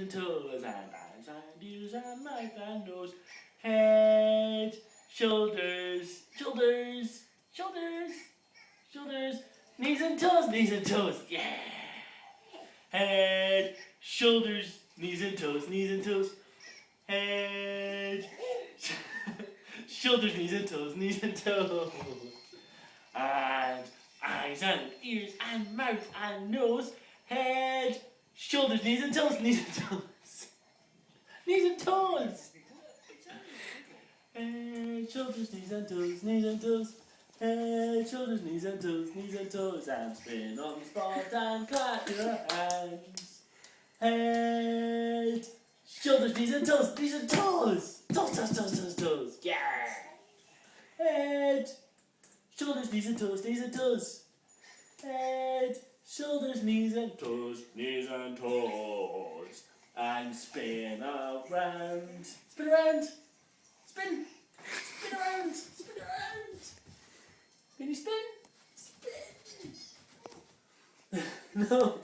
and toes and eyes and ears and mouth and nose, head, shoulders, shoulders, shoulders, shoulders, knees and toes, yeah. Head, shoulders, knees and toes, head, shoulders, knees and toes, and eyes and ears and mouth and nose, head, shoulders, knees and toes, knees and toes, knees and toes. Head, shoulders, knees and toes, head, shoulders, knees and toes, and spin on the spot and clap your hands. Head, shoulders, knees and toes, toes, yeah. Head, shoulders, knees and toes, head, shoulders, knees and toes, and spin around, spin around, spin around, spin around. Can you spin? Spin. No.